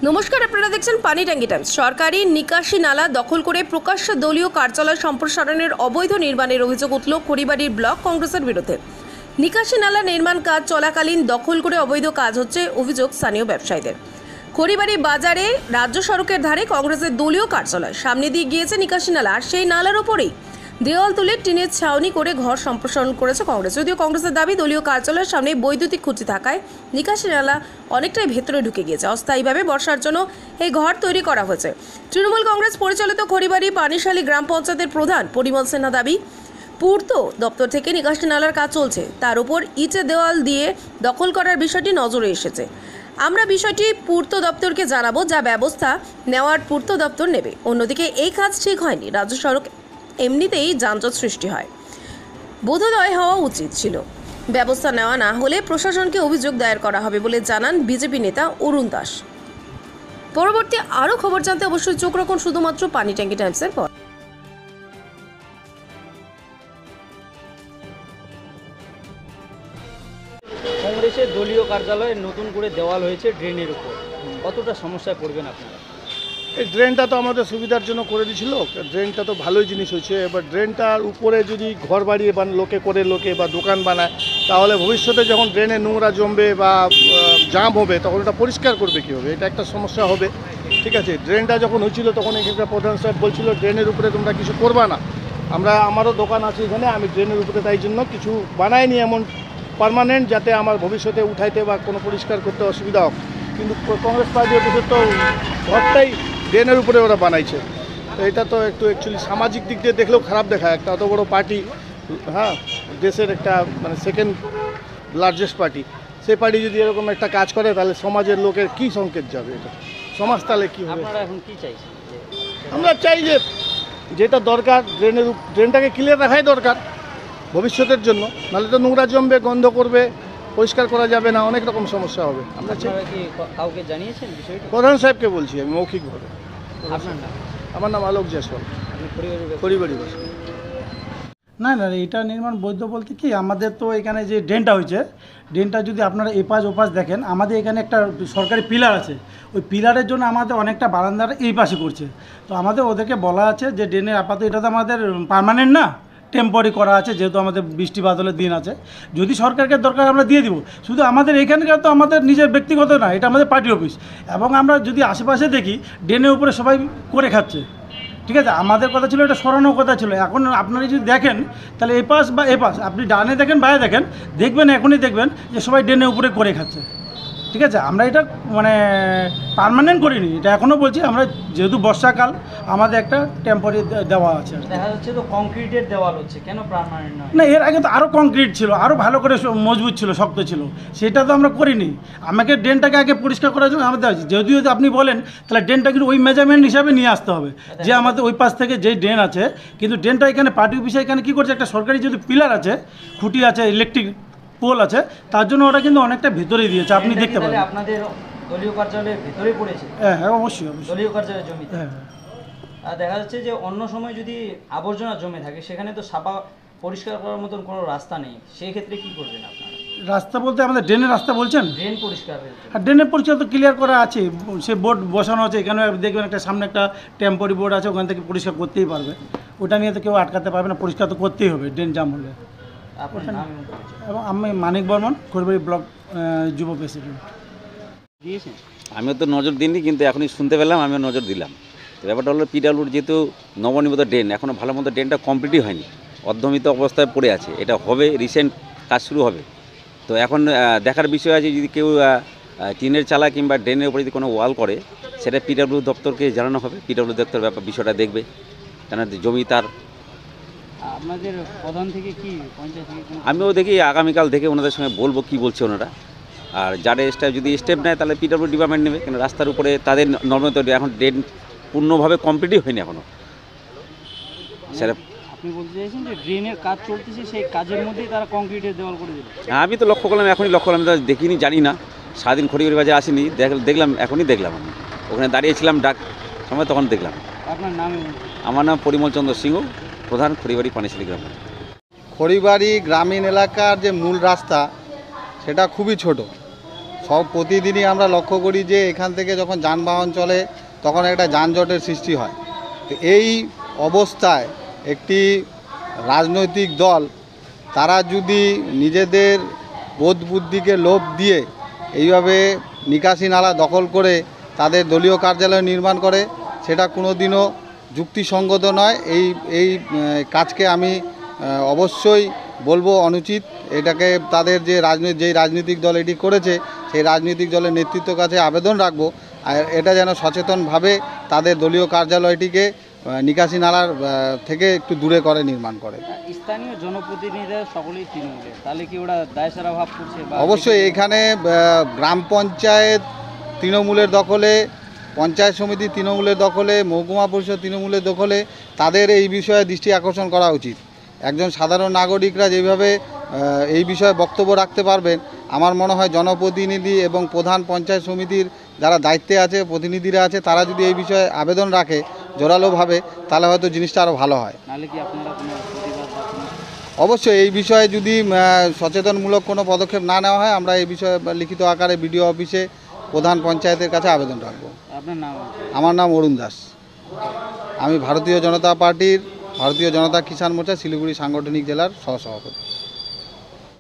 নমস্কার, আপনারা দেখছেন পানি ট্যাঙ্কি টাইমস। সরকারি নিকাশি নালা দখল করে প্রকাশ্য দলীয় কার্যালয় সম্প্রসারণের অবৈধ নির্মাণের অভিযোগ উঠল খড়িবাড়ির ব্লক কংগ্রেসের বিরুদ্ধে। নিকাশি নালা নির্মাণ কাজ চলাকালীন দখল করে অবৈধ কাজ হচ্ছে অভিযোগ স্থানীয় ব্যবসায়ীদের। খড়িবাড়ি বাজারে রাজ্য সড়কের ধারে কংগ্রেসের দলীয় কার্যালয় সামনে দিয়ে গিয়েছে নিকাশি নালা, আর সেই নালার ওপরেই দেওয়াল তুলে টিনের ছাউনি করে ঘর সম্প্রসারণ করেছে কংগ্রেস। যদিও কংগ্রেসের দাবি দলীয় কার্যালয়ের সামনে বৈদ্যুতিক খুঁটি থাকায় নিকাশি নালা অনেকটাই ভেতরে ঢুকে গিয়েছে। অস্থায়ীভাবে বর্ষার জন্য এই ঘর তৈরি করা হয়েছে। তৃণমূল কংগ্রেস পরিচালিত খড়িবাড়ি পানিশালী গ্রাম পঞ্চায়েতের প্রধান পরিমল সিনহা দাবি, পূর্ত দপ্তর থেকে নিকাশি নালার কাজ চলছে, তার উপর ইটের দেওয়াল দিয়ে দখল করার বিষয়টি নজরে এসেছে। আমরা বিষয়টি পূর্ত দপ্তরকে জানাবো, যা ব্যবস্থা নেওয়ার পূর্ত দপ্তর নেবে। অন্যদিকে এই কাজ ঠিক হয়নি, রাজ্য সড়ক এমনিতেই যানজট সৃষ্টি হয়, বোধোদয় হওয়া উচিত ছিল। ব্যবস্থা নেওয়া না হলে প্রশাসনকে অভিযোগ দায়ের করা হবে বলে জানান বিজেপি নেতা অরুণ দাস। পরবর্তী আরও খবর জানতে অবশ্যই চোখ রাখুন শুধুমাত্র পানি ট্যাঙ্কি টাইমসের পর। কংগ্রেসের দলীয় কার্যালয়ে নতুন করে দেওয়াল হয়েছে ড্রেনের উপর, কতটা সমস্যায় পড়বেন আপনারা? এই ড্রেনটা তো আমাদের সুবিধার জন্য করে দিয়েছিল, ড্রেনটা তো ভালোই জিনিস হয়েছে। এবার ড্রেনটার উপরে যদি ঘর বাড়িয়ে লোকে বা দোকান বানায়, তাহলে ভবিষ্যতে যখন ড্রেনে নোংরা জমবে বা জাম হবে, তখন ওটা পরিষ্কার করবে কীভাবে, এটা একটা সমস্যা হবে। ঠিক আছে, ড্রেনটা যখন হয়েছিল তখন এখানকার প্রধান সাহেব বলছিল ড্রেনের উপরে তোমরা কিছু করবা না। আমারও দোকান আছে এখানে, আমি ড্রেনের উপরে তাই জন্য কিছু বানাইনি এমন পার্মানেন্ট, যাতে আমার ভবিষ্যতে উঠাইতে বা কোনো পরিষ্কার করতে অসুবিধা হোক। কিন্তু কংগ্রেস পার্টি অফিসে তো ঘরটাই ড্রেনের উপরে ওরা বানাইছে। তো এটা তো একটু অ্যাকচুয়ালি সামাজিক দিক দিয়ে দেখলেও খারাপ দেখায়। একটা অত বড় পার্টি, হ্যাঁ, দেশের একটা মানে সেকেন্ড লার্জেস্ট পার্টি, সেই পার্টি যদি এরকম একটা কাজ করে, তাহলে সমাজের লোকের কী সংকেত যাবে, এটা সমাজ তাহলে কী হবে? আপনারা এখন কি চাইছেন? আমরা চাই যে যেটা দরকার, ড্রেনটাকে ক্লিয়ার রাখাই দরকার ভবিষ্যতের জন্য, নাহলে তো নোংরা জমবে, গন্ধ করবে, পরিষ্কার করা যাবে না, অনেক রকম সমস্যা হবে। আমরা কি কাউকে জানিয়েছেন বিষয়টি? প্রধান সাহেবকে বলছি আমি মৌখিকভাবে। আপনার নাম? আমার নাম আলোক জয়সওয়াল, খড়িবাড়ি বাসী। না না, এটা নির্মাণ বৈধ বলতে কি, আমাদের তো এখানে যে ড্রেনটা হয়েছে, ড্রেনটা যদি আপনারা এপাশ ওপাশ দেখেন, আমাদের এখানে একটা সরকারি পিলার আছে, ওই পিলারের জন্য আমাদের অনেকটা বারান্দার এই পাশে করছে। তো আমাদের ওদেরকে বলা আছে যে ড্রেনের আপাতত, এটা তো আমাদের পার্মানেন্ট না, টেম্পোরারি করা আছে, যেহেতু আমাদের বৃষ্টি বাদলের দিন আছে, যদি সরকারকে দরকার আমরা দিয়ে দিব। শুধু আমাদের এখানকার তো আমাদের নিজের ব্যক্তিগত না, এটা আমাদের পার্টি অফিস। এবং আমরা যদি আশেপাশে দেখি ড্রেনের উপরে সবাই করে খাচ্ছে, ঠিক আছে, আমাদের কথা ছিল এটা সরানোর কথা ছিল। এখন আপনারা যদি দেখেন, তাহলে এপাশ বা এপাশ, আপনি ডানে দেখেন বাইরে দেখবেন এখনই দেখবেন যে সবাই ড্রেনের উপরে করে খাচ্ছে। ঠিক আছে, আমরা এটা মানে পার্মানেন্ট করিনি, এটা এখনও বলছি। আমরা যেহেতু বর্ষাকাল, আমাদের একটা টেম্পোরারি দেওয়া আছে। দেখা যাচ্ছে তো কংক্রিটের দেওয়াল হচ্ছে, কেন পার্মানেন্ট নয়? না, এর আগে তো আরও কংক্রিট ছিল, আরও ভালো করে মজবুত ছিল, শক্ত ছিল, সেটা তো আমরা করিনি। আমাকে ড্রেনটাকে আগে পরিষ্কার করার জন্য আমাদের আছে। যদি আপনি বলেন, তাহলে ড্রেনটা কিন্তু ওই মেজারমেন্ট হিসাবে নিয়ে আসতে হবে, যে আমাদের ওই পাশ থেকে যেই ড্রেন আছে। কিন্তু ড্রেনটা এখানে পার্টি অফিসে এখানে কী করছে, একটা সরকারি যদি পিলার আছে, খুঁটি আছে, ইলেকট্রিক পোল আছে, তার জন্য ওরা কিন্তু অনেকটা ভেতরে দিয়েছে, আপনি দেখতে পাবেন। আপনাদের দলীয় কার্যালয়ের ভেতরে পড়েছে? হ্যাঁ হ্যাঁ, অবশ্যই দলীয় কার্যালয়ের জমিতে। হ্যাঁ, আর দেখা যাচ্ছে যে অন্য সময় যদি আবর্জনা জমে থাকে, সেখানে তো সাফা পরিষ্কার করার মতন কোনো রাস্তা নেই, সেই ক্ষেত্রে কি করবেন আপনারা? রাস্তা বলতে আমাদের ড্রেনের রাস্তা বলছেন? ড্রেন পরিষ্কার, আর ড্রেনের পরিষ্কার তো ক্লিয়ার করা আছে, সে বোর্ড বসানো আছে। এখানে দেখবেন একটা সামনে একটা টেম্পোরারি বোর্ড আছে, ওখান থেকে পরিষ্কার করতেই পারবে, ওটা নিয়ে তো কেউ আটকাতে পারবে না, পরিষ্কার তো করতেই হবে ড্রেন জাম হলে। আপনার নাম? এবং আমি মানিক বর্মন, খড়িবাড়ি ব্লক যুব প্রেসিডেন্ট। দিয়েছেন? আমিও তো নজর দিইনি, কিন্তু এখনই শুনতে পেলাম, আমিও নজর দিলাম। তো ব্যাপারটা হলো, পিডাব্লিউর যেহেতু নবনির্মিত ড্রেন, এখনও ভালো মতো ড্রেনটা কমপ্লিটই হয়নি, অর্ধমিত অবস্থায় পড়ে আছে। এটা হবে, রিসেন্ট কাজ শুরু হবে। তো এখন দেখার বিষয় আছে, যদি কেউ টিনের চালা কিংবা ড্রেনের উপরে যদি কোনো ওয়াল করে, সেটা পিডাব্লিউ দপ্তরকে জানানো হবে। পিডাব্লিউ দপ্তর ব্যাপার বিষয়টা দেখবে, কেন জমি তার। আপনাদের প্রধান থেকে কি, পঞ্চায়েত থেকে? আমিও দেখি আগামীকাল দেখে ওনাদের সঙ্গে বলবো কী বলছে ওনারা। আর যারা যদি স্টেপ নেয়, তাহলে পিডাব্লিউ ডিপার্টমেন্ট নেবে, কেন রাস্তার উপরে তাদের নর্মাল তৈরি, এখন ড্রেন পূর্ণভাবে কমপ্লিটই হয়নি এখনও। সেটা আপনি বলতে চাইছেন যে ড্রেনের কাজ চলতেছে, সেই কাজের মধ্যেই তারা কংক্রিটের দেওয়াল করে দেবে? আমি তো লক্ষ্য করলাম, এখনই লক্ষ্য করলাম, দেখিনি, জানি না, সারাদিন খড়িবাড়ি বাজারে আসিনি, দেখলাম, এখনই দেখলাম। আমি ওখানে দাঁড়িয়েছিলাম ডাক সময়, তখন দেখলাম। আপনার নাম? আমার নাম পরিমল চন্দ্র সিংহ, প্রধান খড়িবাড়ি পানিশালী গ্রাম। খড়িবাড়ি গ্রামীণ এলাকার যে মূল রাস্তা, সেটা খুবই ছোট, সব প্রতিদিনই আমরা লক্ষ্য করি যে এখান থেকে যখন যানবাহন চলে তখন একটা যানজটের সৃষ্টি হয়। তো এই অবস্থায় একটি রাজনৈতিক দল তারা যদি নিজেদের বোধ বুদ্ধিকে লোভ দিয়ে এইভাবে নিকাশি নালা দখল করে তাদের দলীয় কার্যালয় নির্মাণ করে, সেটা কোনোদিনও যুক্তিসঙ্গত নয়। এই কাজকে আমি অবশ্যই বলবো অনুচিত। এটাকে তাদের যেই রাজনৈতিক দল এটি করেছে সেই রাজনৈতিক দলের নেতৃত্বের কাছে আবেদন রাখবো আর এটা যেন সচেতনভাবে তাদের দলীয় কার্যালয়টিকে নিকাশি নালার থেকে একটু দূরে করে নির্মাণ করে। স্থানীয় জনপ্রতিনিধিরা সকলেই তৃণমূলের, তাহলে কি ওরা দায়সারা ভাব করছে? অবশ্যই এখানে গ্রাম পঞ্চায়েত তৃণমূলের দখলে, পঞ্চায়েত সমিতি তৃণমূলের দখলে, মহকুমা পরিষদ তৃণমূলের দখলে। তাদের এই বিষয়ে দৃষ্টি আকর্ষণ করা উচিত। একজন সাধারণ নাগরিকরা যেভাবে এই বিষয়ে বক্তব্য রাখতে পারবেন, আমার মনে হয় জনপ্রতিনিধি এবং প্রধান পঞ্চায়েত সমিতির যারা দায়িত্বে আছে, প্রতিনিধিরা আছে, তারা যদি এই বিষয়ে আবেদন রাখে জোরালোভাবে, তাহলে হয়তো জিনিসটা আরও ভালো হয়। নাহলে কি আপনারা কোনো প্রতিবাদ বা কোনো? অবশ্যই এই বিষয়ে যদি সচেতনমূলক কোনো পদক্ষেপ না নেওয়া হয়, আমরা এই বিষয়ে লিখিত আকারে বিডিও অফিসে প্রধান পঞ্চায়েতের কাছে আবেদন রাখবো। আপনার নাম? আমার নাম অরুণ দাস। আমি ভারতীয় জনতা পার্টির, ভারতীয় জনতা কিষাণ মোর্চা শিলিগুড়ি সাংগঠনিক জেলার সহসভাপতি।